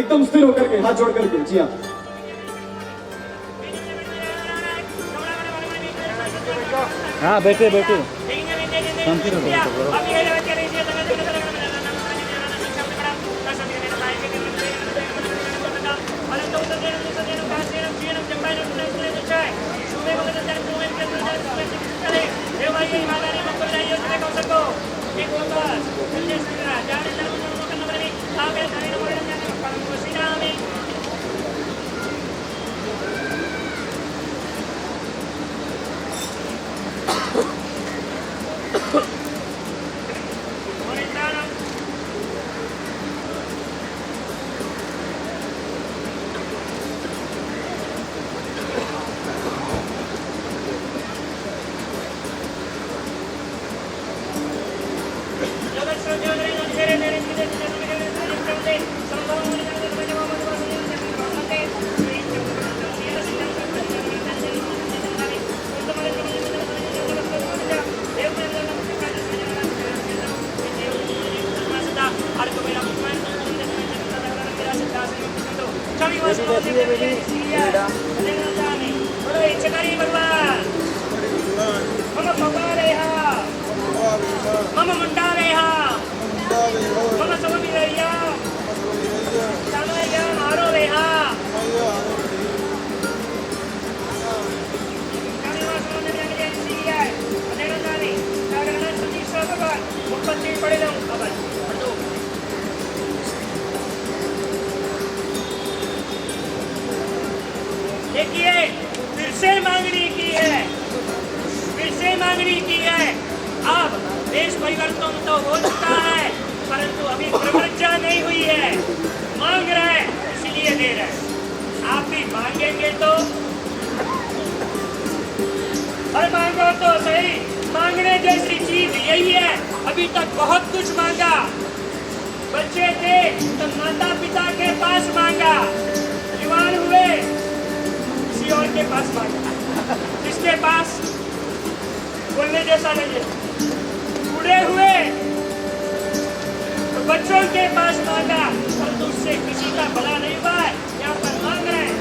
एकदम स्थिर होकर के हाथ जोड़ करके जी हाँ हाँ बैठे बैठे शांति रहो देखिए फिर से मांगनी की है, फिर से मांगनी की है। अब देश परिवर्तन तो हो चुका है, परंतु अभी प्रवृत्ति नहीं हुई है। मांग रहे हैं इसलिए दे रहे हैं। आप भी मांगेंगे तो, और मांगो तो सही। मांगने जैसी चीज यही है। अभी तक बहुत कुछ मांगा, बच्चे थे तो माता पिता के पास मांगा, जवान हुए किसी और के पास मांगा, जिसके पास बोलने जैसा नहीं है। बूढ़े हुए तो बच्चों के पास मांगा, परंतु उससे किसी का भला नहीं हुआ है। यहाँ पर मांग रहे हैं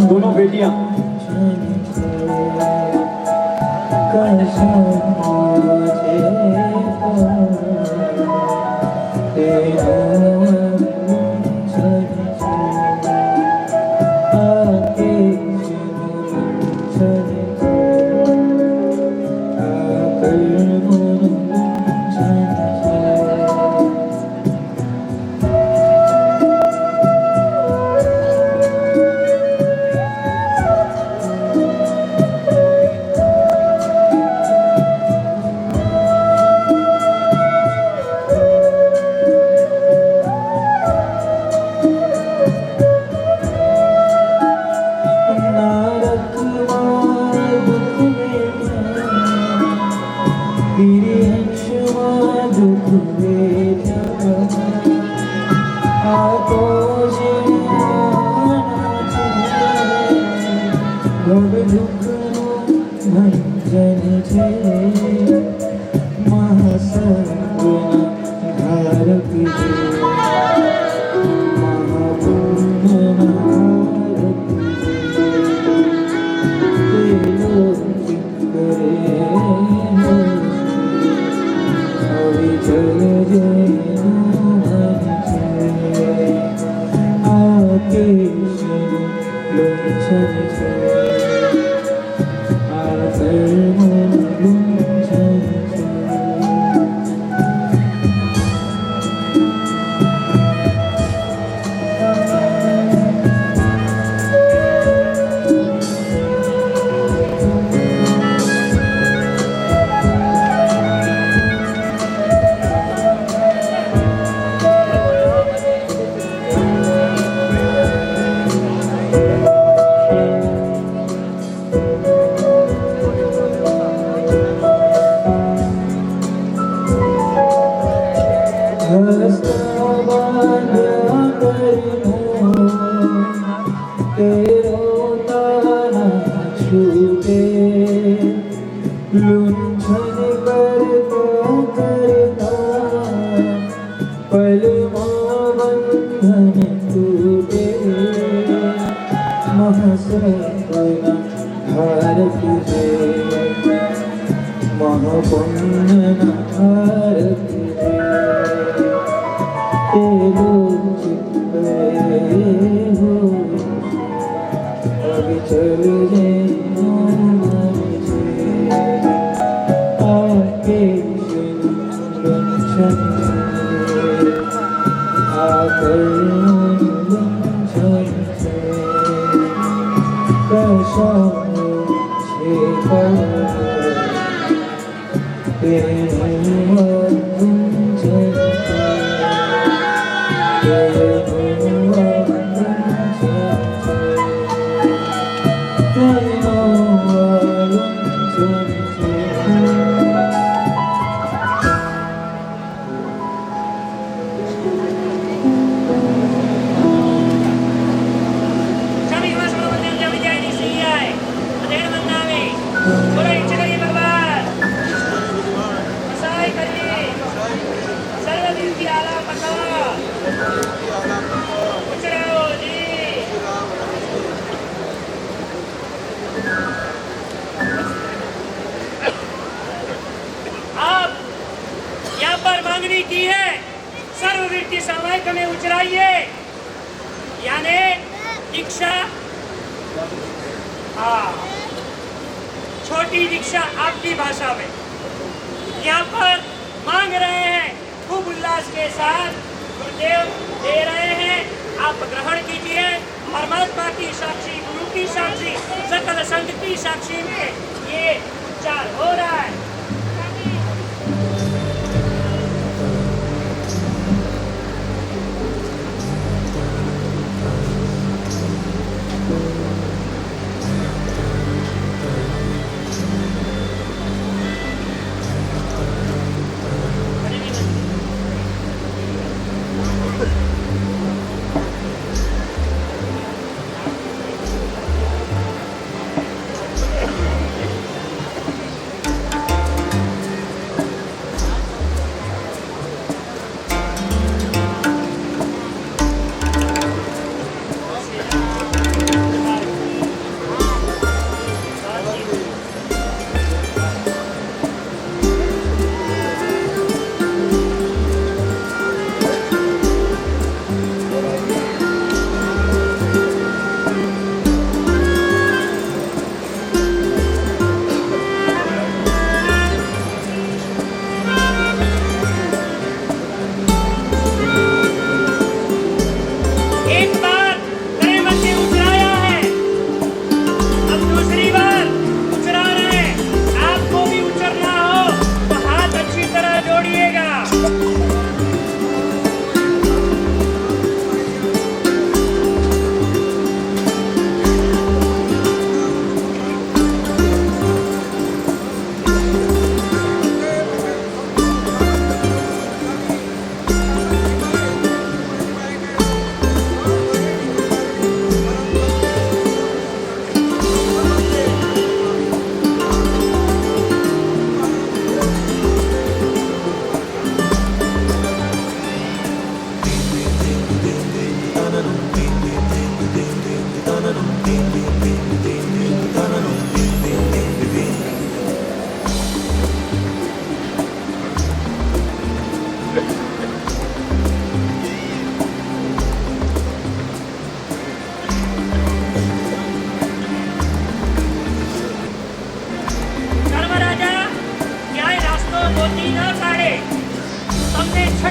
दोनों बेटियां छोटी दीक्षा आपकी भाषा में यहाँ पर मांग रहे हैं, खूब उल्लास के साथ गुरुदेव दे रहे हैं, आप ग्रहण कीजिए। परमात्मा की साक्षी, गुरु की साक्षी, सकल संत की साक्षी में ये उच्चार हो रहा है।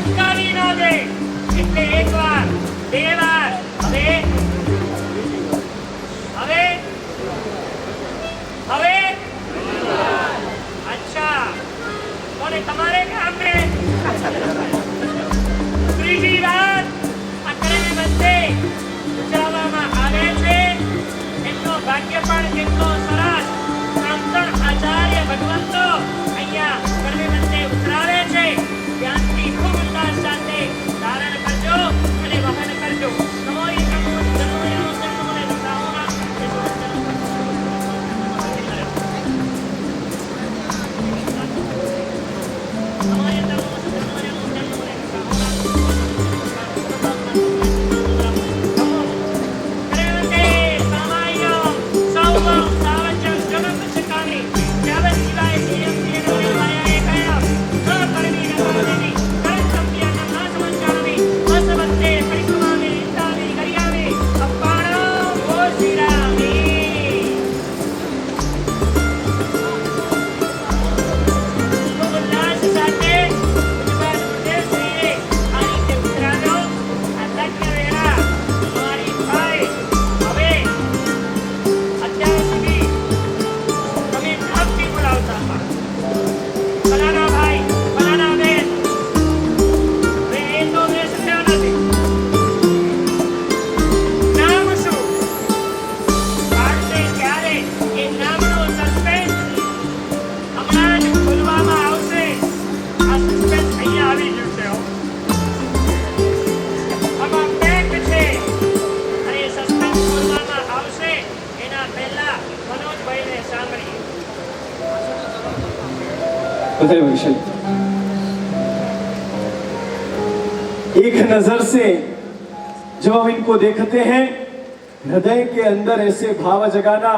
ફટકારી ન દે એટલે એક વાર બે વાર હવે હવે હવે અચ્છા કોને તમારે કામ ને ત્રીજી વાર અકળે બંધે ઉતરાવવામાં આવે છે એમનો ભાગ્ય પણ કેટલો સરસ ત્રણ આચાર્ય ભગવંતો અહીંયા કડવી બંધે ઉતરાવે છે ધ્યાનથી ખૂબ ઉલ્લાસ સાથે ધારણ કરજો અને વહન કરજો નમો નમો ધનોય ધનોય નમોના बताइए विषय एक नजर से जब हम इनको देखते हैं हृदय के अंदर ऐसे भाव जगाना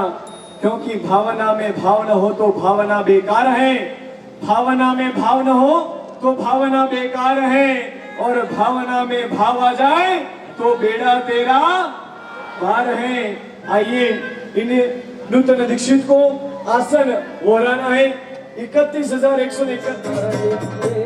क्योंकि भावना में भाव न हो तो भावना बेकार है भावना में भाव न हो तो भावना बेकार है और भावना में भाव आ जाए तो बेड़ा तेरा पार है। आइए इन नूतन दीक्षित को आसन ओढ़ाना है 31,171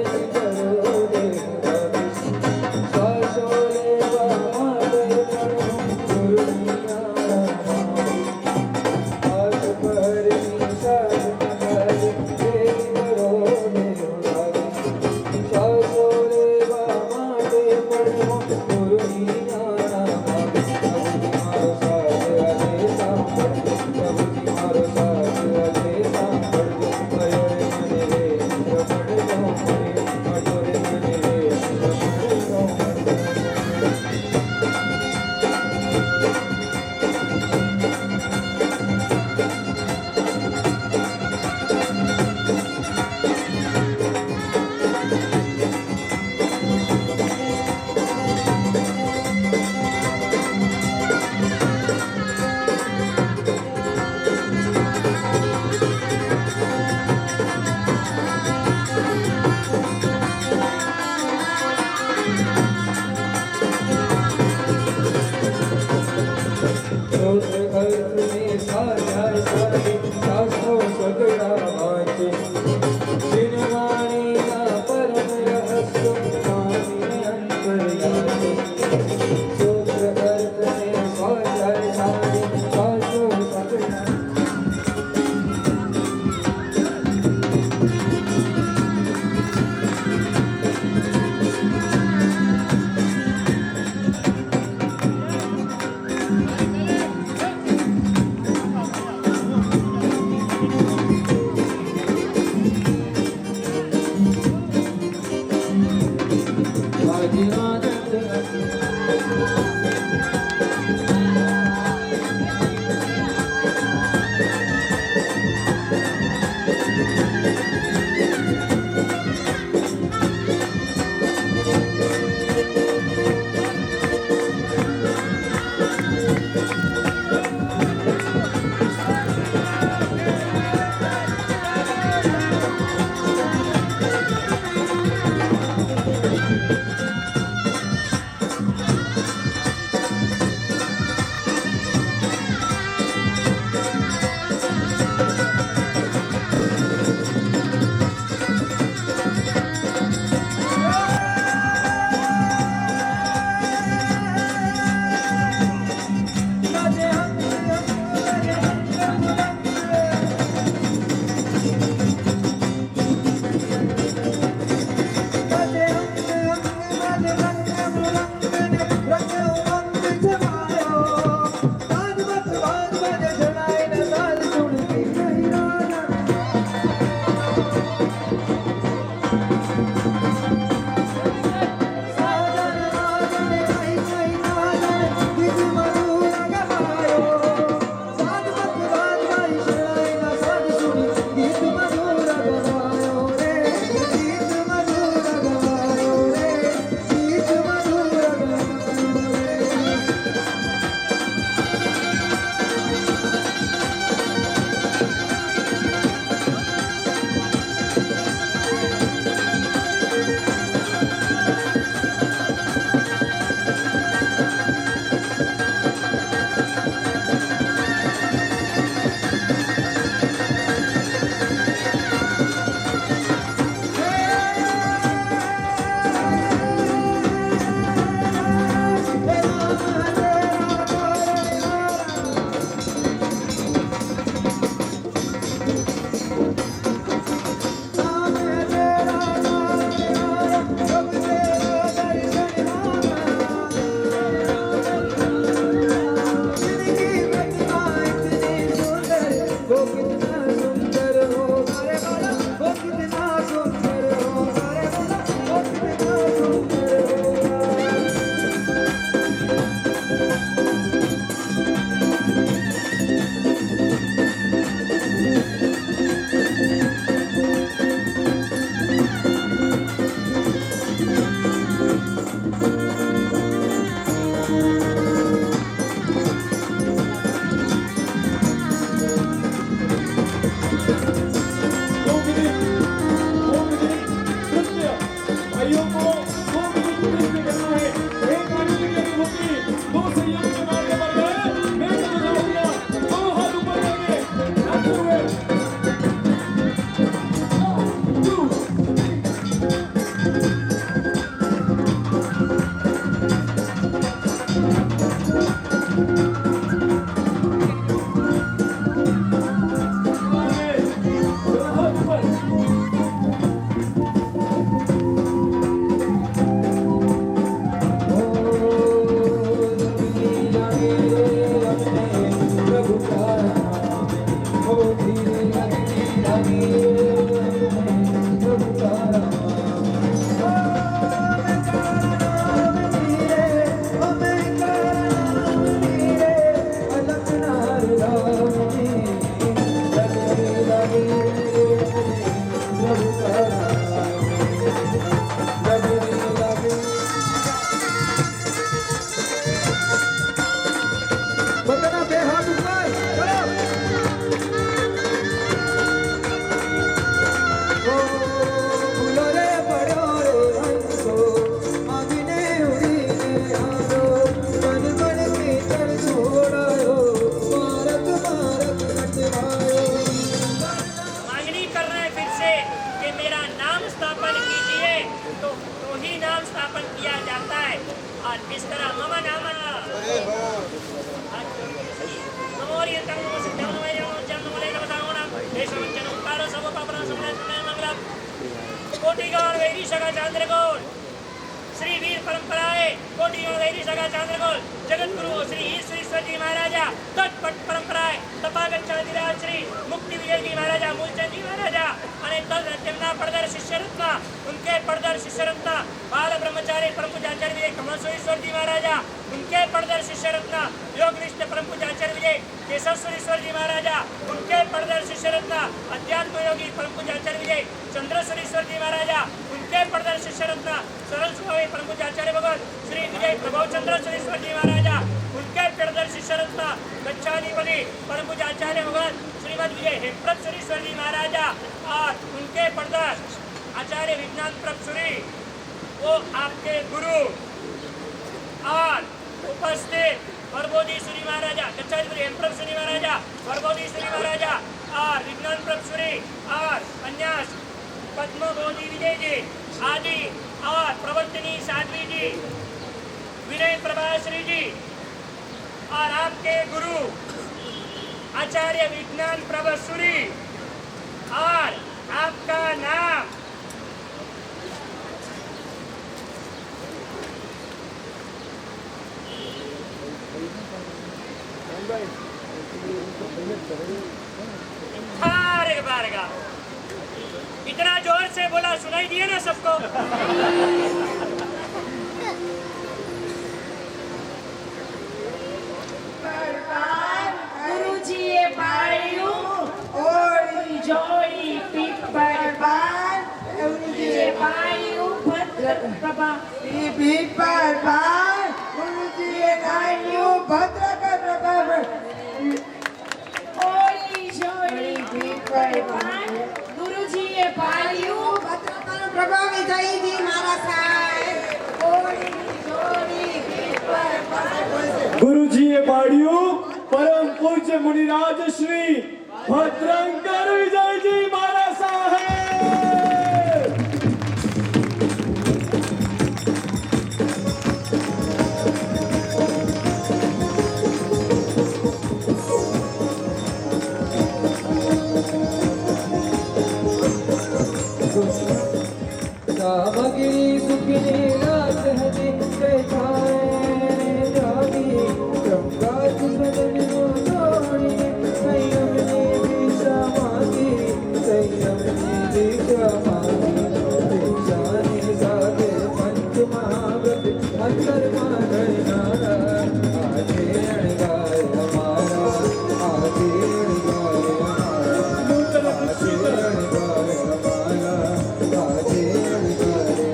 कोटिगौर वैरी सगा चांद्रगौर श्री वीर परंपराए कोटिगौर वैरी सगा चांद्रगौर जगत गुरु श्री ईश्वरेश्वर जी महाराजा तत्पट परंपराए तपागत चांदिराज श्री मुक्ति विजय जी महाराजा मूलचंद जी महाराजा અને તેમના પડદર શિષ્યરત્ન उनके પડદર શિષ્યરત્ન બાલ બ્રહ્મચારી પરમ પૂજ્ય આચાર્ય વિજય કમલેશ્વરેશ્વર जी महाराजा उनके પડદર શિષ્યરત્ન યોગનિષ્ઠ પરમ પૂજ્ય આચાર્ય વિજય કેશવેશ્વરેશ્વર जी महाराजा उनके પડદર શિષ્યરત્ન अध्यात्म योगी परम पूज्य आचार्य विजय चंद्रेश्वरेश्वर जी महाराजा उनके પડદર શિષ્યરત્ન सरल स्वभावी परम पूज्य आचार्य भगवत श्री विजय प्रभु चंद्रेश्वरेश्वर जी महाराजा उनके પડદર શિષ્યરત્ન गच्छाधिपति परम पूज्य आचार्य भगवत श्रीमद विजय हेमप्रभुश्वरेश्वर जी महाराजा और उनके પડદર आचार्य विज्ञान प्रभुश्री वो आपके गुरु और उपस्थित वर्बोधीश्वरी महाराजा गच्छाधिपति हेमप्रभुश्री महाराजा वर्बोधीश्वरी महाराजा और विज्ञान प्रभुश्री और अन्यास पद्मबोधि विजय जी आदि और प्रवर्तनी साध्वी जी विनय प्रभाश्री जी और आपके गुरु आचार्य विज्ञान प्रभुश्री और आपका नाम बारगा इतना जोर से बोला सुनाई दिया ना सबको गुरुजी ये पायु और जोड़ी पीठ पर गुरुजी पायु भद्र प्रभा पीठ पर गुरुजी नायु भद्र कर ओली जोड़ी पीठ पर गुरुजी ये पायु भद्र कर प्रभा विजय जी महाराज ओली जोड़ी पीठ पर गुरु जी ये पाड़ियो परम पूज्य मुनिराज श्री भद्रंकर विजय जी महाराज साहेब सामगिरी सुखिनी रात हजे बैठाए जागी गंगा सदन को जोड़ी संयम ने दिशा मांगी संयम ने दिशा मांगी जाने सागे पंच महाव्रत अंतर मानय नारा आजे अणगाय हमारा आजे अणगाय हमारा आजे अणगाय हमारा आजे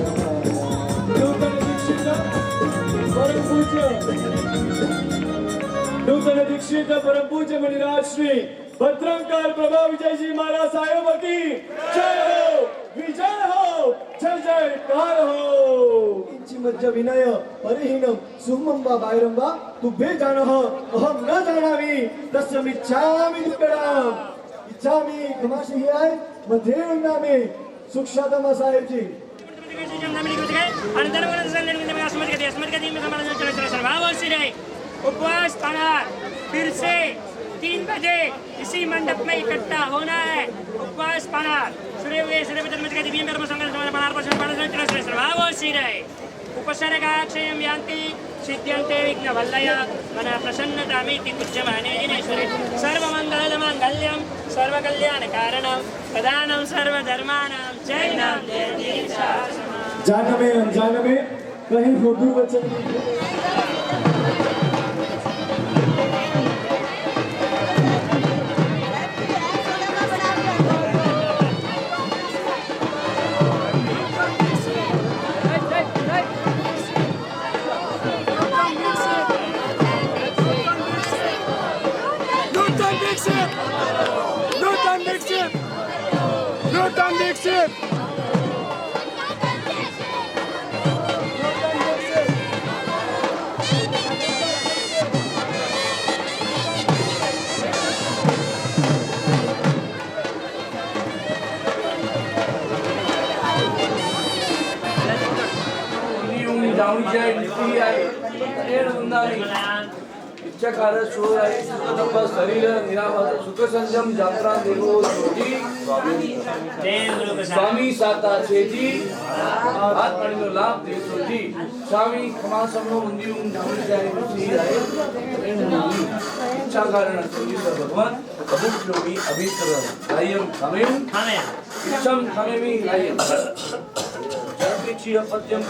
नूतन दीक्षित परम पूज्य मुनिराज श्री भद्रंकर प्रभा विजय जी महाराज साहेब की जय हो विजय हो जय जयकार हो इंची मज्ज विनय परिहीनम सुमंबा बायरंबा तुभे जानः अहम न जानामि तस्मिच्छामि दुक्कडाम इच्छामि खमाशी ही आहे मध्ये नामे सुक्षातम साहेब जी उपवास खाना फिर से 3 बजे इसी मंडप में इकट्ठा होना है उपवास खाना सूर्य हुए सूर्य का दिव्य कर्म संगम उपसर्गाक्षयं यान्ति सिद्ध्यन्ते विघ्नवल्लय मन प्रसन्नतामिति पूज्यमाने जिनेश्वरे सर्वमङ्गलमाङ्गल्यं सर्वकल्याणकारणं प्रदानं सर्वधर्माणां जैनं जयति शासनम् जान में अनजान में कहीं उर्दू वचन नूतन दीक्षित चकार शोराय सुतप शरीर निरामय सुख संयम यात्रा देवो जोजी स्वामी साता छेजी हाथ पाણીનો લાભ દેશો જી સ્વામી ખમાસમનો મંદિર ધામ જાય પછી આય ઈચ્છા કારણ સુનિત ભગવાન અભુક્લોમી અભિતર લાયમ ખામેમ इच्छम खामेमी लायम जगदीची अपत्यम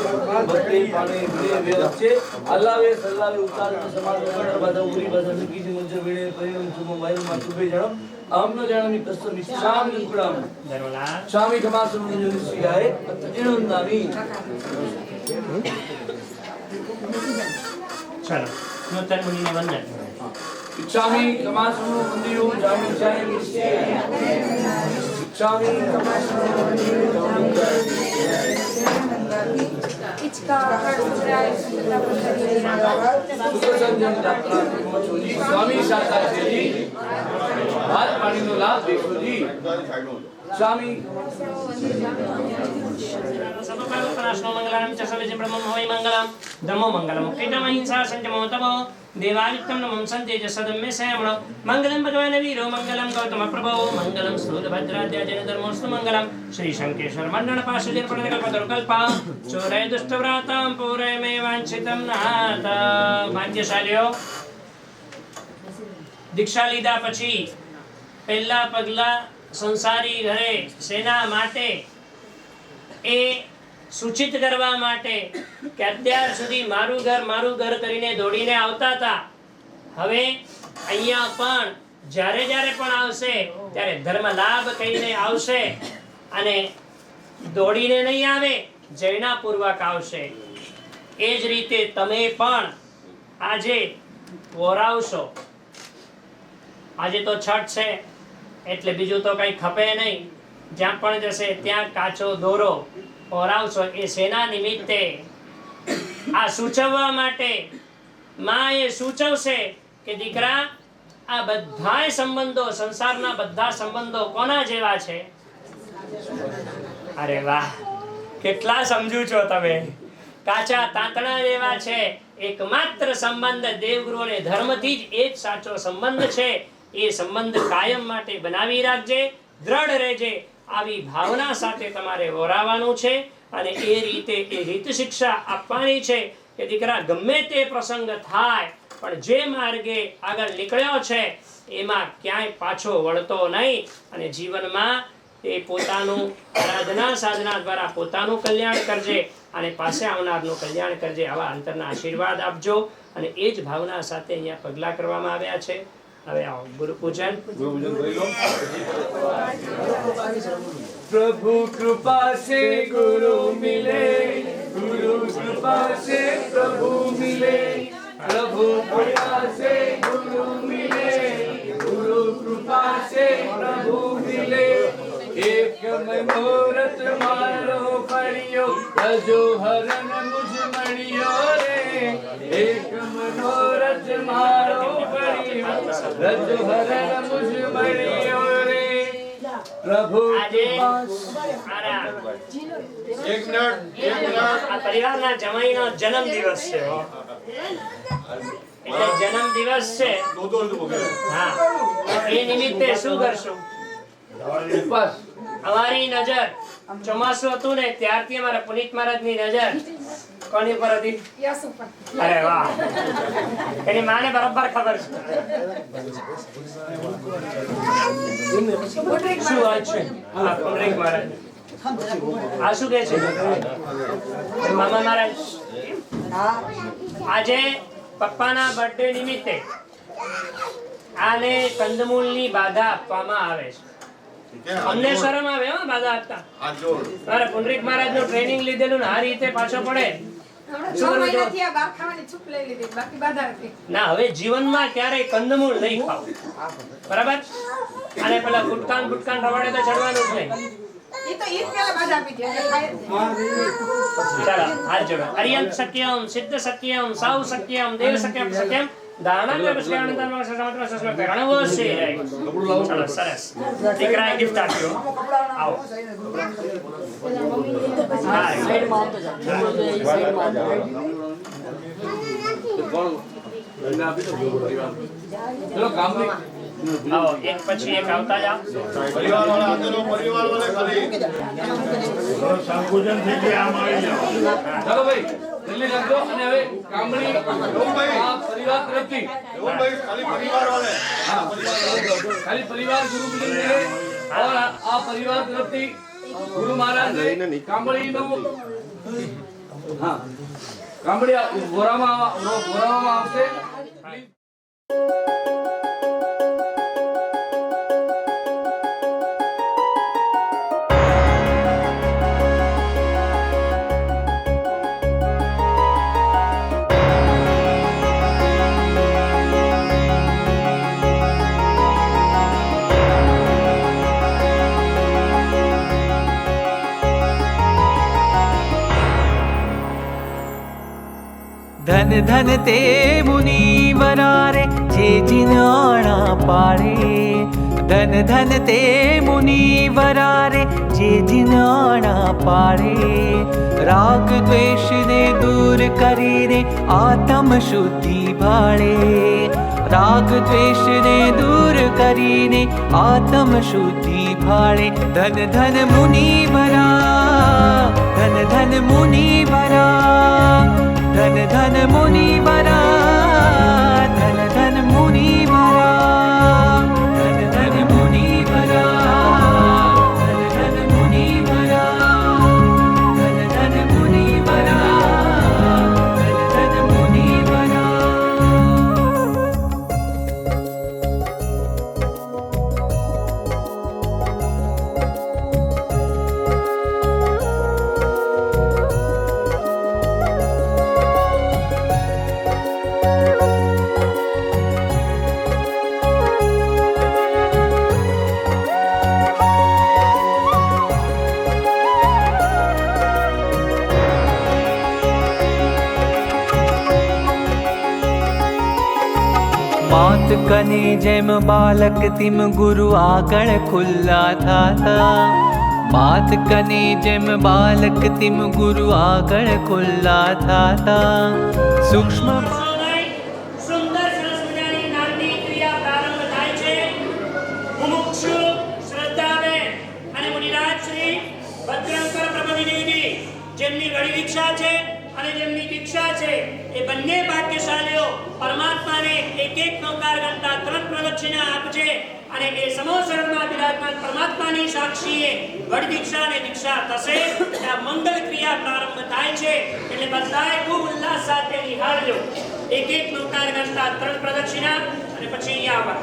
भक्ति पाणे विले वेचे अल्लावे सल्लावे उतार समाज वडर बदा उरी बदा कीजी मंजर वेळे परिणाम सुम वायु मा तुबे जणम आमनो जणमी कस्त निशाम निकुळम धर्मला स्वामी खमासम मंजर सियाय अतिणंदामी चलो नूतन मुनि ने वंदन इच्छामि खमासम मंदिर जामी जाय निश्चय इच्छामि खमासम मंदिर जामी जाय सुख संयम यात्रा छोजी स्वामी शास्त्रा जी हाथ पाણીનો લાભ દેખો જી स्वामी सर्वपालोपनाशनो मंगलम च सर्वजन ब्रह्मं होय मंगलम धम्मो मंगलम कीटम अहिंसा संयमो तपो देवानित्यं नमः संतेज सदम्मे श्यामणो मंगलम भगवान वीरो मंगलम गौतम प्रभो मंगलम स्थूलभद्राद्या जन धर्मोस्तु मंगलम श्री शंकेश्वर मंडल पाशुलिर कल्पा चोरय दुष्टव्रातां पूरय मे वांछितं नाथ भाग्यशालीओ दीक्षा લીધા પછી પહેલા પગલા સંસારી ઘરે સેના માટે એ સૂચિત કરવા માટે કે અત્યાર સુધી મારું ઘર કરીને દોડીને આવતા હતા હવે અહીંયા પણ જ્યારે જ્યારે પણ આવશે ત્યારે ધર્મ લાભ કહીને આવશે અને દોડીને નહીં આવે જૈનાપૂર્વક આવશે એ જ રીતે તમે પણ આજે વોરાવશો આજે તો છઠ છે એટલે બીજું તો કઈ ખપે નહીં જ્યાં પણ જશે ત્યાં કાચો દોરો ઓરાવશો એ સેના નિમિત્તે આ સૂચવવા માટે માં એ સૂચવશે કે દીકરા આ બધાય સંબંધો સંસારના બધા સંબંધો કોના જેવા છે અરે વાહ કેટલા સમજુ છો તમે કાચા તાંતણા જેવા છે એકમાત્ર સંબંધ દેવગુરુ અને ધર્મથી જ એક સાચો સંબંધ છે એ સંબંધ કાયમ માટે બનાવી રાખજે દ્રઢ રહેજે આવી ભાવના સાથે તમારે વોરાવાનું છે અને એ રીતે એ હિત શિક્ષા આપવાની છે કે દીકરા ગમે તે પ્રસંગ થાય પણ જે માર્ગે આગળ નીકળ્યો છે એમાં ક્યાંય પાછો વળતો નહીં અને જીવનમાં એ પોતાનું આરાધના સાધના દ્વારા પોતાનું કલ્યાણ કરજે અને પાસે આવનારનું કલ્યાણ કરજે આવા અંતરના આશીર્વાદ આપજો અને એ જ ભાવના સાથે અહીંયા પગલાં કરવામાં આવ્યા છે હવે આવો ગુરુ પૂજન प्रभु कृपा से गुरु मिले गुरु कृपा से प्रभु मिले प्रभु कृपा से गुरु मिले गुरु कृपा से प्रभु मिले एक मनोरथ मारो परियो रजो हरण मुझ मणियो रे एक मनोरथ मारो परियो रजो हरण मुझ मणियो रे प्रभु એક મિનિટ આ પરિવારના જમાઈનો જન્મદિવસ છે એટલે જન્મદિવસ છે હા એ નિમિત્તે શું કરશું बस અમારી નજર ચોમાસું હતું ને ત્યારથી અમારા પુનિત મહારાજની નજર કોની પર હતી અરે વાહ એની માને બરાબર ખબર છે શું વાત છે હા પુનરેક મહારાજ આ શું કહે છે મામા મહારાજ આજે પપ્પાના બર્થડે નિમિત્તે આને કંદમૂળની બાધા આપવામાં આવે છે અમને શરમ આવે હો બાધા આપતા મારા પુનરીક મહારાજ નું ટ્રેનિંગ લીધેલું ને આ રીતે પાછો પડે ના હવે જીવનમાં ક્યારેય કંદમૂળ નહીં ખાવ બરાબર અને પેલા ગુટકાન રવાડે તો ચડવાનું જ નહીં ચાલો હાથ જોડો અરિયંત શક્યમ સિદ્ધ શક્યમ સાવ શક્યમ દેવ શક્યમ શક્યમ દાણા કે પછી આનંદમાં સમત્ર સસમે કરણવો છે ચાલો સરસ દીકરાએ ગિફ્ટ આપ્યો આવો સાઈડમાં આવતો જા સાઈડમાં चलो काम नहीं आओ एक પછી એક આવતા જાઓ પરિવાર વાળા આગળ પરિવાર વાળા ખાલી સંકુચન થઈ ગયા આમ આવી જાઓ चलो भाई जल्दी लग जाओ અને હવે કામણી આ પરિવાર તરફથી ભાઈ ખાલી પરિવાર વાળે खाली परिवार गुरु पूजन करे और आ परिवार तरफથી गुरु महाराज ने कामड़ी नो हां कामड़ी बोरामा આવશે धन धन ते मुनिवरा रे जे जिन आना पाड़े धन धन ते मुनिवरा रे जे जिन आना पाड़े राग द्वेष ने दूर करीने आत्म शुद्धि भाड़े राग द्वेष ने दूर करीने आत्म शुद्धि भाड़े धन धन मुनिवरा धन धन मुनिवरा धन धन मुनिवरा धन धन मुनिवरा धन धन मुनिवरा धन धन मुनिवरा धन धन मुनिवरा धन धन मुनिवरा मात कने जेम बालक तिम गुरु आगण खुल्ला था मात कने जेम बालक तिम गुरु आगण खुल्ला था सूक्ष्म સુંદર સરસ મજાની નામની ક્રિયા પ્રારંભ થાય છે મુમુક્ષુ શ્રદ્ધાબેન અને મુનિરાજ શ્રી ભદ્રંકર પ્રબોધિની જેમની વડી દીક્ષા છે અને જેમની દીક્ષા છે એ બંને ભાગ્યશાળીઓ પરમાત્માને એક એક નોકાર ગણતા 3 પ્રદક્ષિણા આપજે અને એ સમોસરમાં બિરાજમાન પરમાત્માની સાક્ષીએ વડી દીક્ષા અને દીક્ષા થશે આ મંગલ ક્રિયા પ્રારંભ થાય છે એટલે બધાએ ખૂબ ઉલ્લાસ સાથે નિહાળજો એક એક નોકાર ગણતા 3 પ્રદક્ષિણા અને પછી અહીંયા આવવા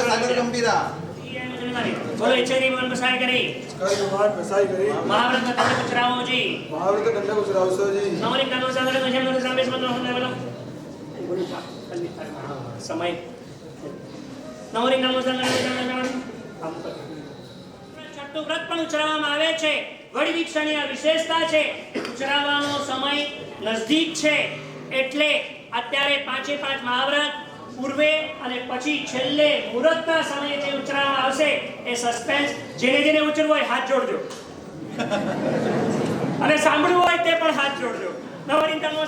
Sagar Gembira. બોલો इच्छेरी मन बसाय करी महाव्रत में दंड उचराओ जी नवलिक दंड उचराओ मुझे मेरे सामने से मतलब होने वाला समय નવરી નામો છઠ્ઠું વ્રત પણ ઉચરાવવામાં આવે છે વળી વિક્ષણની આ વિશેષતા છે ઉચરાવવાનો સમય નજદીક છે એટલે અત્યારે પાંચે પાંચ મહાવ્રત પૂર્વે અને પછી છેલ્લે મુહૂર્તના સમયે જે ઉચરાવવામાં આવશે એ સસ્પેન્સ જેને જેને ઉચરવું હોય હાથ જોડજો અને સાંભળવું હોય તે પણ હાથ જોડજો નવરી નામો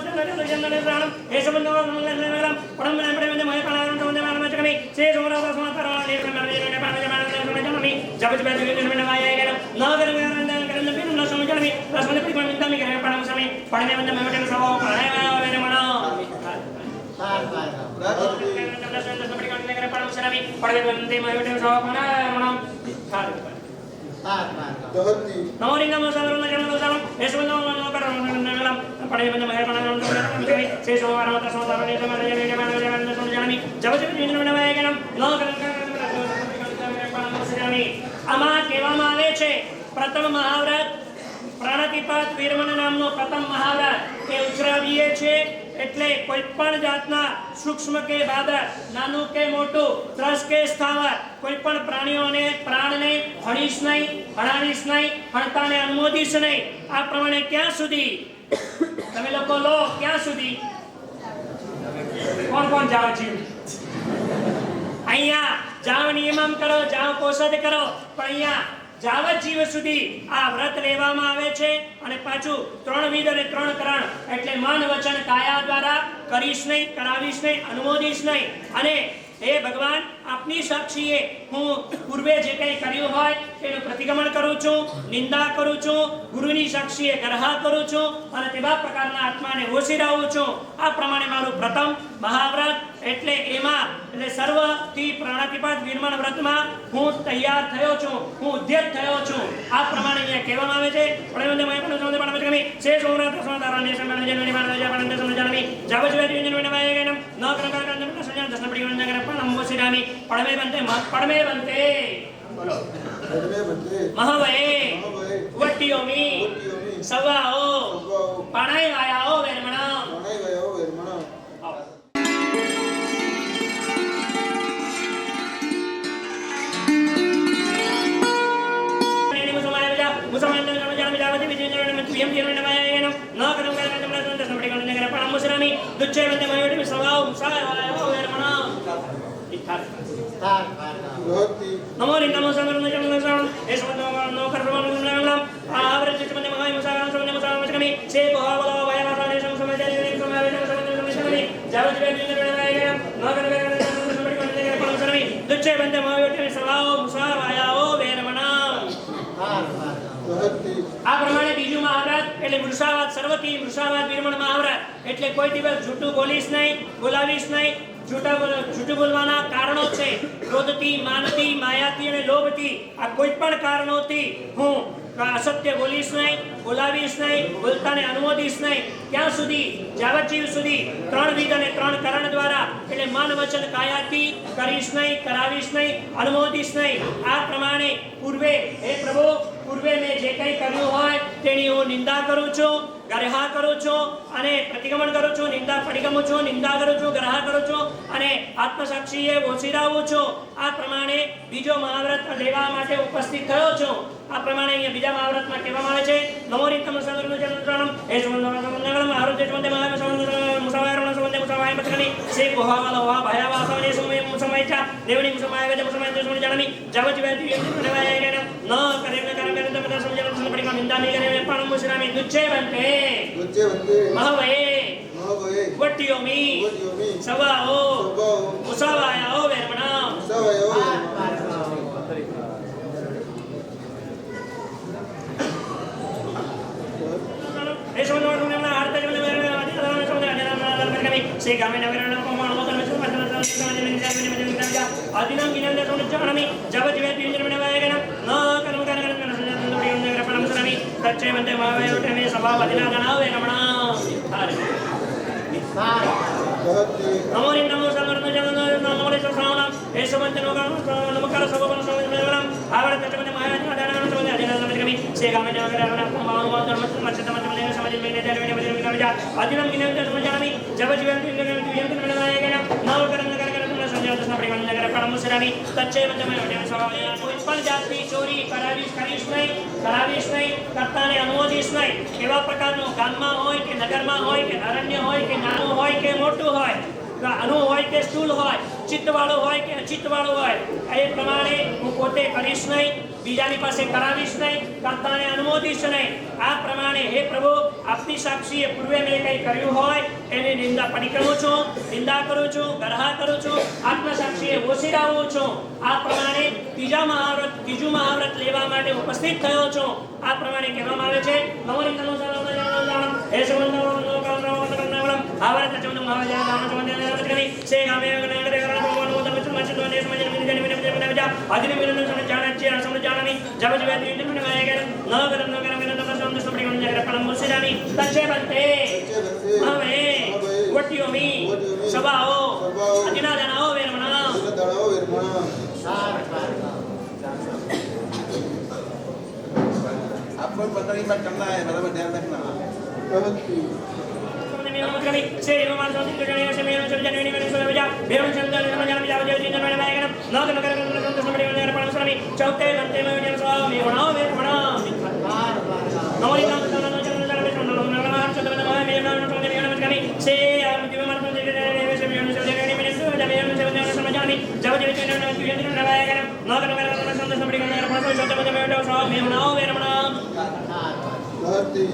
એ સંબંધો से जोरा का समाचार वाले ने पाने जमाने जब जब में आया गया ना करने फिर ना समझ में रसमने पर मिलता में करे पढ़ा समय पढ़ने में मैं सब पढ़ाया मैंने मना पढ़ने में मैं सब पढ़ाया मना नवरी नाम साधारण जन्म साधारण ऐसे बंदा कर पढ़े बंदा मैं पढ़ा से सोमवार मत सोमवार ने समझ जब जब જીવન બનાવાય કે આમાં કહેવામાં આવે છે પ્રથમ મહાવ્રત પ્રાણાતિપાત વીરમણ નામનો પ્રથમ મહાવ્રત એ ઉચરાવીએ છે એટલે કોઈ પણ જાતના સૂક્ષ્મ કે બાદર નાનું કે મોટું ત્રસ કે સ્થાવર કોઈ પણ પ્રાણીઓને પ્રાણને હણીશ નહીં હણાવીશ નહીં હણતાને અનુમોદીશ નહીં આ પ્રમાણે ક્યાં સુધી તમે લોકો લો ક્યાં સુધી કોણ કોણ જાવ જીવ અહીંયા જાવ નિયમન કરો જાવ પોષદ કરો પણ અહીંયા જાવત જીવ સુધી આ વ્રત લેવામાં આવે છે અને પાછું 3 વિધ અને 3 કરણ એટલે મન વચન કાયા દ્વારા કરીશ નહીં કરાવીશ નહીં અનુમોદીશ નહીં અને હે ભગવાન આપની સાક્ષીએ હું પૂર્વે જે કંઈ કર્યું હોય તેનું પ્રતિક્રમણ કરું છું નિંદા કરું છું ગુરુની સાક્ષીએ ગ્રહ કરું છું અને તેવા પ્રકારના આત્માને હોશિરાવું છું આ પ્રમાણે મારું પ્રથમ મહાવ્રત એટલે એમાં એટલે સર્વથી પ્રાણાતિપાત વીરમણ વ્રતમાં હું તૈયાર થયો છું હું ઉદ્યત થયો છું આ પ્રમાણે અહીંયા કહેવામાં આવે છે પણ મને પણ સમજે પણ ગમે છે સોમનાથ સોમનારાયણ સમજણ જનની માનવ જાપન સમજણમી જાવજવેરી જનની વાય ગેનમ ન કરંગા કરંગા સમજણ દસન પડી વંદન કરે પણ હોશિરામી પડમે બનતે બોલો મહાવયે વટ્ટીઓમી સવાઓ પાણાઈ વાયાઓ વેરમણા नमोरी नमो समरन जमन सरण हे समन नो करवन नमन आवरे चितमने महाय मुसागन समने मुसागन मचकमी से बोहा बोला वाया मासाने सम समझे ने समावे समझे जावज वे दिन वे गया न कर वे समड़ी कोने के पण सरमी दुच्छे बंदे महायोटे सवाओ मुसा वायाओ वेरमणा આ પ્રમાણે બીજું મહાવ્રત એટલે વૃષાવાદ સર્વથી વૃષાવાદ વીરમણ મહાવ્રત એટલે કોઈ દિવસ જૂઠું બોલીશ નહીં બોલાવીશ નહીં જૂઠું બોલવાના કારણો છે ક્રોધથી માનથી માયાથી અને લોભથી આ કોઈ પણ કારણોથી હું અસત્ય બોલીશ નહીં બોલાવીશ નહીં બોલતાને અનુમોદીશ નહીં ત્યાં સુધી જાવજીવ સુધી 3 વિધ અને 3 કરણ દ્વારા એટલે મન વચન કાયાથી કરીશ નહીં કરાવીશ નહીં અનુમોદીશ નહીં આ પ્રમાણે પૂર્વે હે પ્રભુ પૂર્વે મેં જે કંઈ કર્યું હોય તેની હું નિંદા કરું છું ગ્રહ કરું છું અને પ્રતિક્રમણ કરું છું નિંદા પરિગમું છું નિંદા કરું છું ગ્રહ કરું છું અને આત્મસાક્ષીએ ઓછીરાવું છું આ પ્રમાણે બીજો મહાવ્રત લેવા માટે ઉપસ્થિત થયો છું આ પ્રમાણે અહીંયા બીજા મહાવ્રતમાં કહેવામાં આવે છે નમોરીતમ સંગરનું જન્મ એ સંબંધમાં આરોગ્ય સંબંધે મહાવ્રત મુસાવાયરણ સંબંધે મુસાવાય મતકની સે ગોહાવાલો વા ભયાવા સમય સમયચા દેવની મુસમાય વેદ મુસમાય દેશોની જાણમી જાવજી વેદ વિનવાય ન કરે ન કરે તમે સમજણ સંપડી કા નિંદા નહીં કરે પણ મુસરામી દુચ્ચે બનતે મહાવયે વટ્ટીઓમી સવાઓ મુસાવાયાઓ વેરમણા એ સમજણ હારતા જમને से गामे नगरन प्रमाण मोदन में समझना समझने में आदिनाम गिनन दे सोन जानमी जब जीवे तीन में वायगन न कर्म कर नगर परम सरमी तच्चे बंदे भावे उठे में सभा बदिना गणावे रमणा नमोरी नमो समर्थ जन नमोरे श्रावण हे समंत नमकार सबवन समझ में આવડે તચમને મહારાજ દાણા સમજે અજના કમી સે ગામે નગર આવના માનો માનો મત સમજને સમજને મેને દેરને બદલે મિલા અજના મિને સમજામી જબ જીવન દિન મેળવાયેગા નવ કરન નગર સમજાવ દસના પરિમાણ નગર પરમસરામી તચ્ચે મંદમે વડે સવાય કોઈ પણ જાતની ચોરી કરીશ નહીં કરતાને અનુમોદીશ નહીં એવા પ્રકારનો ગામમાં હોય કે નગરમાં હોય કે અરણ્ય હોય કે નાનું હોય કે મોટું હોય અનુ હોય કે સ્થૂળ હોય ચિત્તવાળો હોય કે અચિત્તવાળો હોય એ પ્રમાણે હું પોતે કરીશ નહીં બીજાની પાસે કરાવીશ નહીં કરતાને અનુમોદીશ નહીં આ પ્રમાણે હે પ્રભુ આપની સાક્ષીએ પૂર્વે મેં કંઈ કર્યું હોય એની નિંદા પરિક્રમું છું નિંદા કરું છું ગરહા કરું છું આત્મ સાક્ષીએ ઓછીરાવું છું આ પ્રમાણે ત્રીજું મહાવ્રત લેવા માટે ઉપસ્થિત થયો છું આ પ્રમાણે કહેવામાં આવે છે હે સંબંધ આવરત ચંદ મહારાજ નામ ચંદ કરી સે ગામે નગર કરણ ભગવાન ઉદમ મચન ને સમજ મિને જા આદિને મિને સમજ જાણે છે સમજ જાણની જબ જબ દિન મિને આયેગા નગર મિને સમજ સમડી ગણ નગર પરમ મુસિરાની તચે બનતે હવે વટીઓમી સભાઓ અજના જનાઓ વેરમણા आपको पकड़ी मत करना है बराबर ध्यान रखना कमी से एवं संस्कृत जने से मेरे चल जने मेरे सोले बजा बेरन चंद ने मजा में जाव जय दिन में आएगा ना नगर नगर समड़ी नगर पर स्वामी चौथे घंटे में जन स्वामी बनाओ वे बना नवरी नाम चंद चंद में चंद नगर चंद में मेरे नाम चंद में कमी से हम जीव मन चंद ने से मेरे चल जने मेरे सोले मेरे चंद समझामी जब जय दिन में आएगा नगर नगर चंद समड़ी नगर पर चौथे में स्वामी बनाओ वे बना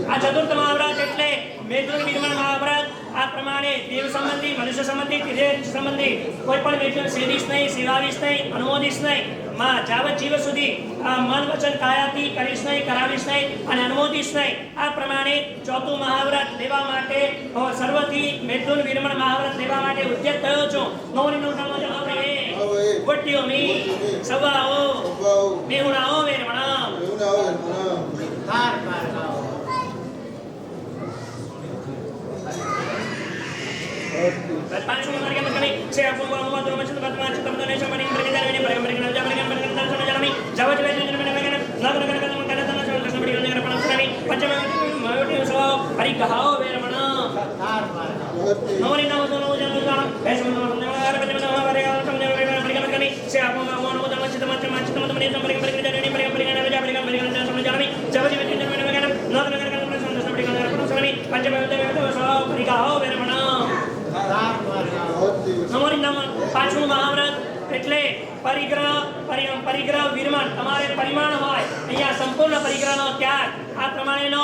આ ચતુર્થ મહાવ્રત એટલે મેઘુન વિરમણ મહાવ્રત આ પ્રમાણે દેવ સંબંધી મનુષ્ય સંબંધી તિર્યક સંબંધી કોઈ પણ વ્યક્તિને સેદીશ નહીં સેવાવીશ નહીં અનુમોદીશ નહીં માં જાવત જીવ સુધી મન વચન કાયાથી કરીશ નહીં કરાવીશ નહીં અને અનુમોદીશ નહીં આ પ્રમાણે ચોથું મહાવ્રત લેવા માટે સર્વથી મેઘુન વિરમણ મહાવ્રત લેવા માટે ઉદ્યત થયો છું નવની વટ્ટીઓ મી સવાઓ મેહુણાઓ વેરમણા પાંચમું માર્ગ કમી છે આપું અનુવાદ રમચંદ પદ્મા ચિત્તમ દને સમણી પ્રતિદાન વિને પરમ જામણી પરમ સમજામી જવજ વેદ નગર નગર કદમ સમડી નગર પરમ સમણી પંચમ મયોટી સવા હરિ કહાઓ વેરમણા નવરી નામ દનો જનો જાણ એસમ નગર પંચમ નવરે સમજે પરિગમ કમી છે આપું અનુવાદ રમચંદ ચિત્તમ દને સમણી પ્રતિદાન વિને પરમ જામણી સમજામી જવજ વેદ નગર સમડી નગર પરમ સમણી પંચમ સવા હરિ કહાઓ વેરમણા નવરી નામ પાંચમું મહાવ્રત એટલે પરિગ્રહ વિરમણ તમારે પરિમાણ હોય અહીંયા સંપૂર્ણ પરિગ્રહનો ત્યાગ આ પ્રમાણેનો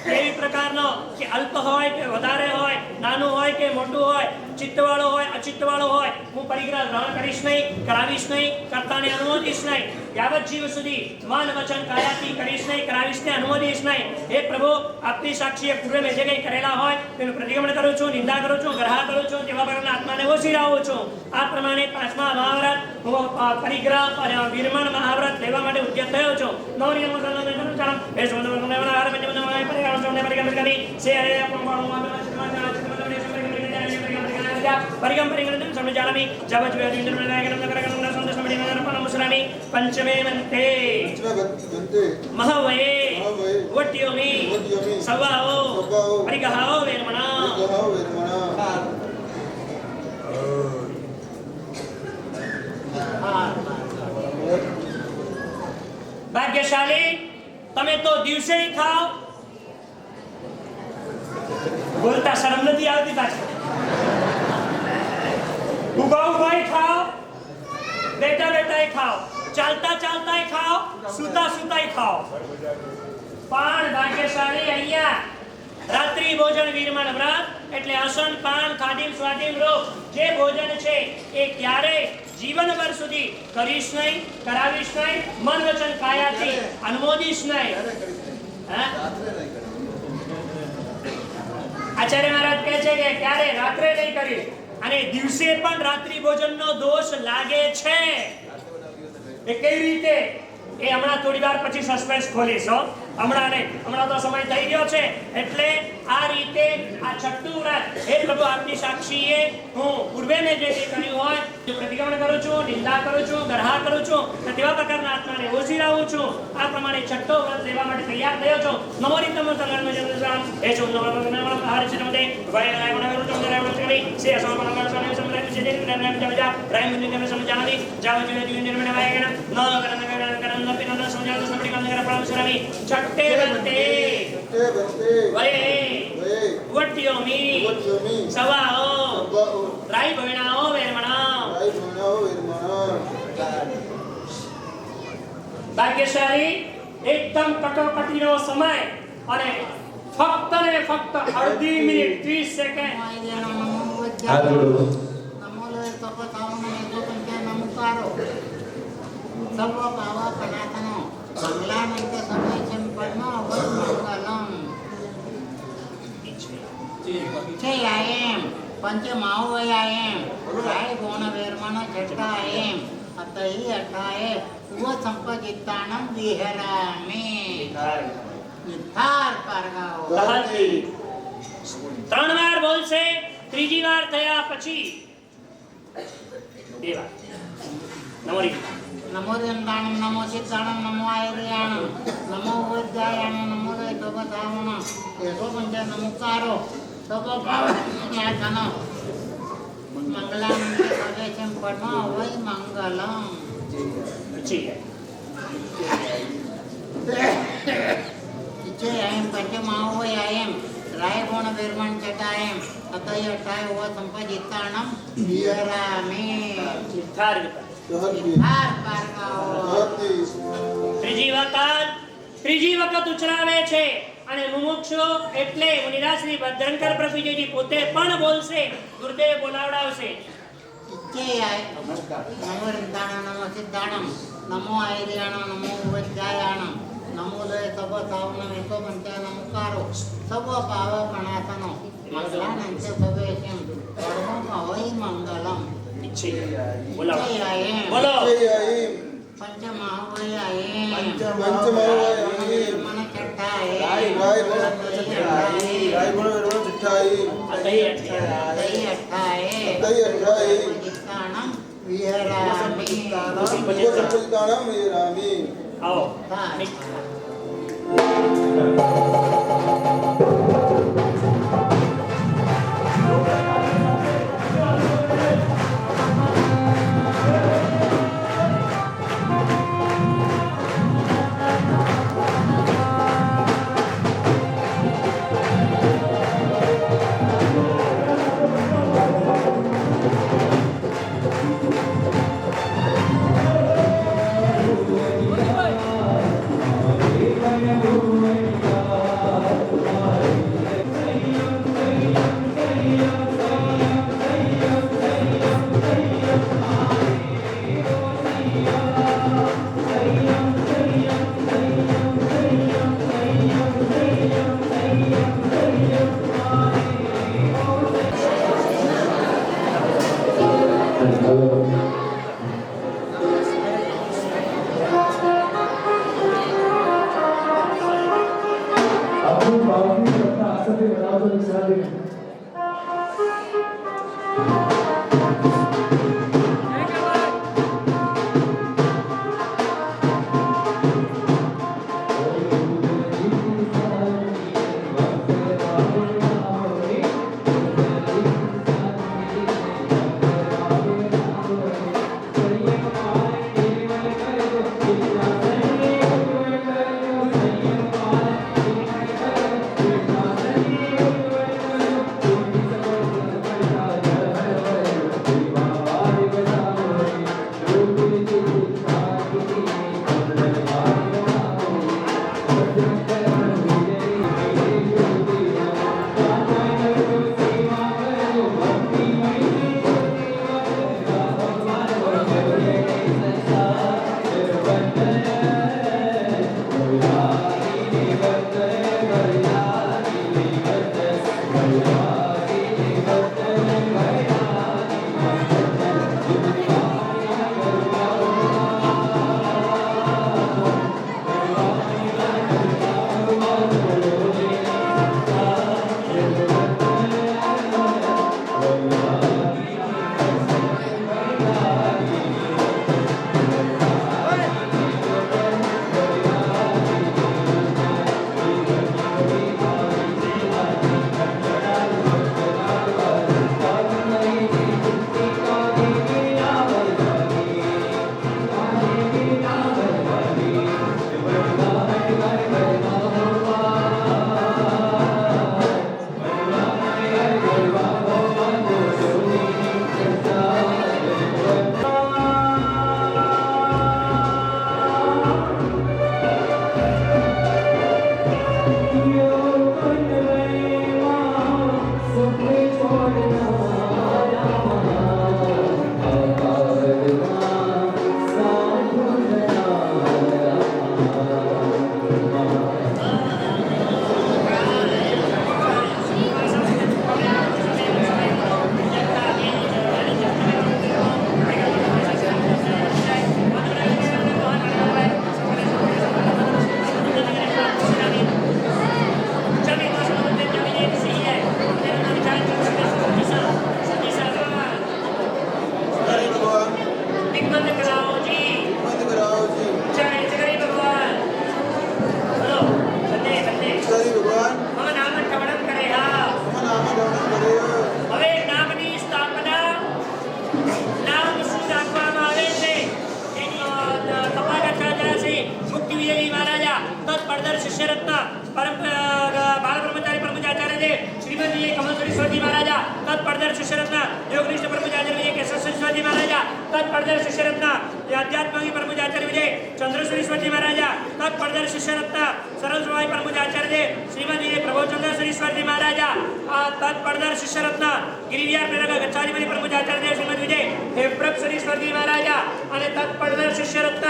એવી પ્રકારનો કે અલ્પ હોય કે વધારે હોય નાનું હોય કે મોટું હોય ચિત્તવાળો હોય અચિત્તવાળો હોય હું પરિગ્રહ ગ્રહણ કરીશ નહીં કરાવીશ નહીં કરતાને અનુમોદીશ નહીં યાવત જીવ સુધી મન વચન કાયાથી કરીશ નહીં કરાવીશ ને અનુમોદીશ નહીં હે પ્રભુ આપની સાક્ષીએ પૂર્વે મેં જે કંઈ કરેલા હોય તેનું પ્રતિક્રમણ કરું છું નિંદા કરું છું ગ્રહ કરું છું તેવા પ્રકારના આત્માને ઓછીરાવું છું આ પ્રમાણે પાંચમા મહાવ્રત હું પરિગ્રહ વિરમણ મહાવ્રત લેવા માટે ઉદ્યત થયો છું નવરી હે से परिगम परिगणन समझामि जवज वेदिन्द्र नायकन नगरगण संत समडिनर परमसरामि पंचमे वन्ते महवये वट्योमि सवाओ परिगहाओ वेरमणा भाग्यशाली તમે તો દિવસે ખાઓ બોલતા શરમ નથી આવતી પાછી ઉભા ઉભા ખાઓ બેઠા બેઠા ખાઓ ચાલતા ચાલતા ખાઓ સુતા સુતા ખાઓ પણ ભાગ્યશાળી અહીંયા રાત્રિ ભોજન વિરમણ વ્રત એટલે અસન પાન ખાધીમ સ્વાધીમ રોગ જે ભોજન છે એ ક્યારે જીવનભર સુધી કરીશ નહીં કરાવીશ નહીં મન વચન કાયાથી અનુમોદીશ નહીં આચાર્ય મહારાજ કહે છે કે ક્યારે રાત્રે નહીં કરીશ અને દિવસે પણ રાત્રિ ભોજનનો દોષ લાગે છે એ કઈ રીતે એ હમણાં થોડી વાર પછી સસ્પેન્સ ખોલીશ હમણાં નહીં હમણાં તો સમય થઈ ગયો છે એટલે આ રીતે આ છઠ્ઠું વ્રત હે પ્રભુ આપની સાક્ષીએ હું પૂર્વે મેં જે કર્યું હોય જો પ્રતિક્રમણ કરું છું, નિંદા કરું છું, ગરહા કરું છું તો તેવા પ્રકારના આત્માને ઓછી લાવું છું. આ પ્રમાણે છઠ્ઠો વ્રત લેવા માટે તૈયાર થયો છો. નમોરી તમો સર્વમાં જન્મસ્રામ હે છો નમો આહાર છે નમતે વાય રાય વણ કરું તમને રાય વણ કરી સે અસમ નમો સ્વામી સમરાય છે જે રાય જજા રાય મુનિ તમે સમજાવી જાવ જીવે જીવે નિર્મણ વાય ગણ ન કરન પિન ન સમજાવ સમડી કામ કર પ્રણામ સરામી છઠ્ઠે વ્રતે વયે વટ્યોમી સવાઓ રાય ભણાઓ વેરમણા ભાગ્યશાળી એકદમ કટોકટીનો સમય અને ફક્ત ને ફક્ત અડધી મિનિટ 30 સેકન્ડ पंचमावयायम राय गोण वेरमण जटायम अतहि अटाय वो संपजितानम विहरामि निथार परगाओ ત્રણ વાર બોલશે, ત્રીજી વાર થયા પછી બે વાર નમોરી नमो दंडाणम नमो सिद्धाणम नमो आयर्याणम नमो वज्रायाणम नमो देवतावण एसो पंच नमस्कारो सब नाथन मंगलम के प्रवेशम परमा वै मंगलम ठीक है इचे अयम पंचमावय अयम रायगुण विरमण चटायम अतय अटाय व संपजिताणम विहरामि નિર્ધાર निथार परगाओ ત્રીજી વખત ઉચ્ચારે છે અને મુમુક્ષુ એટલે મુનિરાજની ભદ્રંકર પ્રભુજી પોતે પણ બોલશે, ગુરુદેવ બોલાવડાવશે. इच्छेयाय नमो रिंदाणम नमो सिद्धाणम नमो आयर्याणम नमो वज्रायाणम नमो लय सब सावनम एको पंचा नमस्कारो सब पाव प्रणासनो मंगलानंच सवेशम परमो अवै मंगलम બોલાવો इच्छेयाय બોલો पंचमहावयाय पंचमहावयाय मन चट्टाय राय गुण वेरमण चिट्ठाई અતઈ तै अट्ठाय तय अठाई जिताणम विहरामि वो संपजितानम विहरामि આવો शिष्यरत्न योगनिष्ठ परमपूज्याचार्य विजय केशव सरस्वती महाराजा तत्परदर शिष्यरत्न आध्यात्मिक परमपूज्याचार्य विजय चंद्रश्वरी महाराजा तत्परदर शिष्यरत्न सरल स्वामी परमपूज्याचार्य श्रीमद विजय प्रभुचंद्र सरस्वती महाराजा तत्परदर शिष्यरत्न गिरिविहार प्रेरक गच्छाधिपति परमपूज्याचार्य श्रीमद विजय हेप्रभ सरस्वती महाराजा અને તત્પરદર શિષ્યરત્ન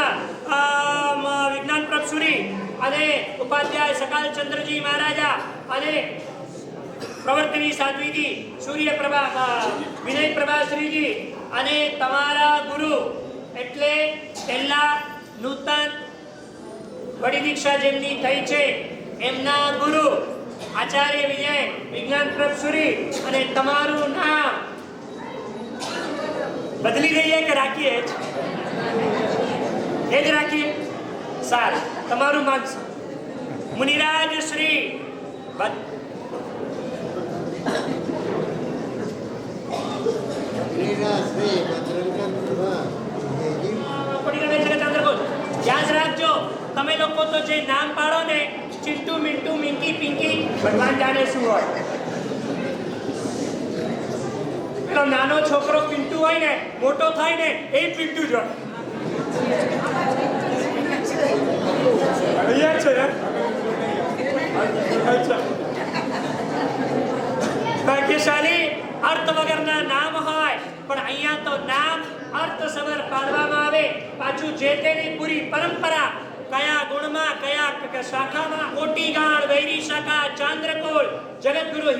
વિજ્ઞાન પ્રભસુરી અને ઉપાધ્યાય સકાલ ચંદ્રજી મહારાજા અને પ્રવર્તની સાધ્વીજી સૂર્ય પ્રભા વિનય પ્રભાશ્રીજી અને તમારા ગુરુ એટલે પહેલા નૂતન વડી દીક્ષા જેમની થઈ છે એમના ગુરુ આચાર્ય વિજય વિજ્ઞાન પ્રભસુરી અને તમારું નામ બદલી દઈએ કે રાખીએ એ જ રાખીએ સારું તમારું માનસ મુનિરાજ શ્રી યાદ રાખજો તમે લોકો તો જે નામ પાડો ને ચિંટુ મિન્ટુ મિંકી પિંકી ભગવાન જાણે શું હોય પેલો નાનો છોકરો પિન્ટુ હોય ને મોટો થાય ને એ પિન્ટુ જ હોય છે ભાગ્યશાળી અર્થ વગરના નામ હોય પણ અહીંયા તો નામ અર્થસભર પાડવામાં આવે પાછું જે તેની પૂરી પરંપરા કયા ગુણમાં કયા શાખામાં મોટી ગાણ વૈરી શાખા ચાંદ્રકોલ જગતગુરુ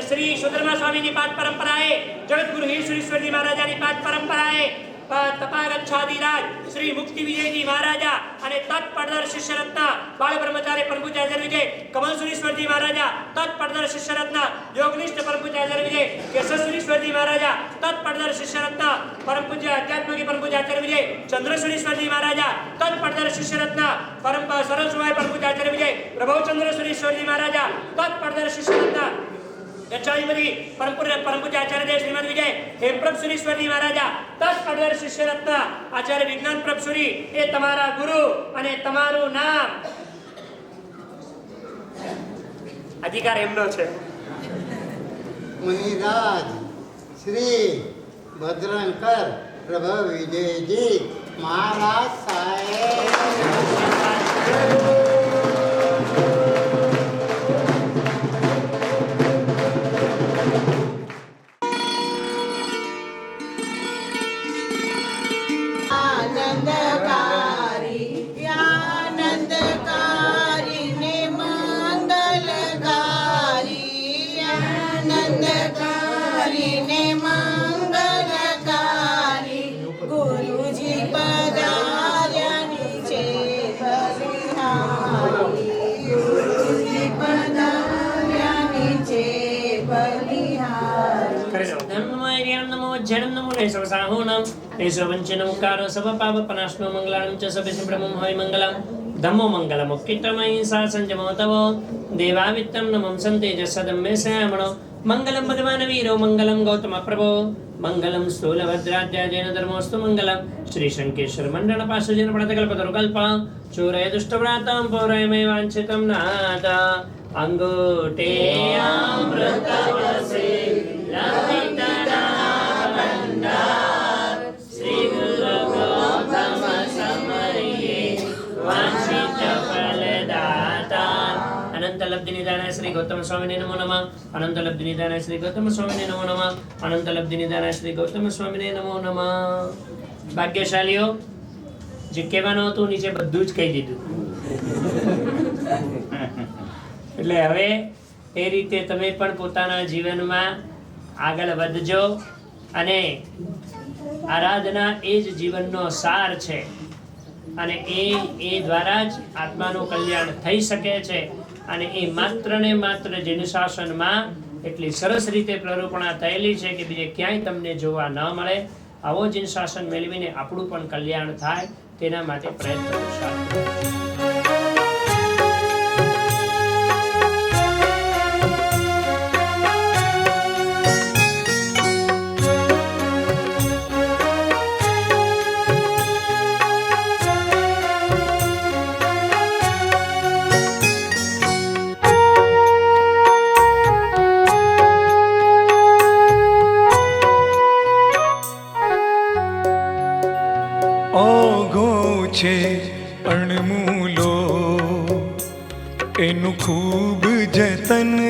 શ્રી સુધર્મા સ્વામીની પાઠ પરંપરાએ જગતગુરુ હિરશ્વરી મહારાજાની પાઠ પરંપરાએ તપાગચ્છાદિરાજ શ્રી મુક્તિ વિજયજી મહારાજા અને તત્પરદર શિષ્યરત્ન બાળ બ્રહ્મચારી પરમપૂજ્યાચાર્ય વિજય કમલ સુરેશ્વરજી મહારાજા તત્પરદર શિષ્યરત્ન યોગનિષ્ઠ પરમપૂજ્યાચાર્ય વિજય કેશવસુરેશ્વરજી મહારાજા તત્પરદર શિષ્યરત્ન પરમપૂજ્ય આધ્યાત્મિક પરમપૂજ્યાચાર્ય વિજય ચંદ્રસુરેશ્વરજી મહારાજા તત્પરદર શિષ્યરત્ન પરમ સરળ સ્વામી પરમપૂજ્યાચાર્ય વિજય પ્રભવચંદ્ર સુરેશ્વરજી મહારાજા તત્પરદર શિષ્યરત્ન ગચ્છાધિપતિ પરમપૂજ્યાચાર્ય શ્રીમદ વિજય હેમપ્રભ સુરેશ્વરજી મહારાજા તત્પરદર શિષ્યરત્ન આચાર્ય વિજ્ઞાન પ્રભસુરી એ તમારા ગુરુ અને તમારું નામ અધિકાર એમનો છે મુનિરાજ શ્રી ભદ્રંકર પ્રભુ વિજયજી મહારાજ સાહેબ जन्म नमो लेशव साहूनम लेशव वंचनम कारो सब पाप पनाशनो मंगलाम च सब ब्रह्मम होय मंगलम धम्मो मंगलम किट्टमय सा संजमो तव देवावित्तम नमं संतेजसदं मे श्यामणो मंगलम भगवान वीरो मंगलम गौतम प्रभो मंगलम स्थूलभद्राध्यायेन धर्मोस्तु मंगलम श्री शंकेश्वर मंडल पाशजन प्रणतकल्पतरुकल्प चोरय दुष्टव्रातां पौरय मे वांछितं नाथ अंगूठे अमृतवसे लपितना श्री गुरु गौतम समये वांछित फलदाता अनंत लब्धि निधान श्री गौतम स्वामी नमो नमः अनंत लब्धि निधान श्री गौतम स्वामी नमो नमः अनंत लब्धि निधान श्री गौतम स्वामी नमो नमः भाग्यशालीओ જે કહેવાનું હતું નીચે બધું જ કહી દીધું એટલે હવે એ રીતે તમે પણ પોતાના જીવનમાં આગળ વધજો અને આરાધના એ જ જીવનનો સાર છે અને એ દ્વારા જ આત્માનું કલ્યાણ થઈ શકે છે અને એ માત્ર ને માત્ર જીનશાસનમાં એટલી સરસ રીતે પ્રરૂપણા થયેલી છે કે બીજે ક્યાંય તમને જોવા ન મળે આવો જીનશાસન મેળવીને આપણું પણ કલ્યાણ થાય તેના માટે પ્રયત્ન કરશો છે અણમૂલો એનું ખૂબ જતન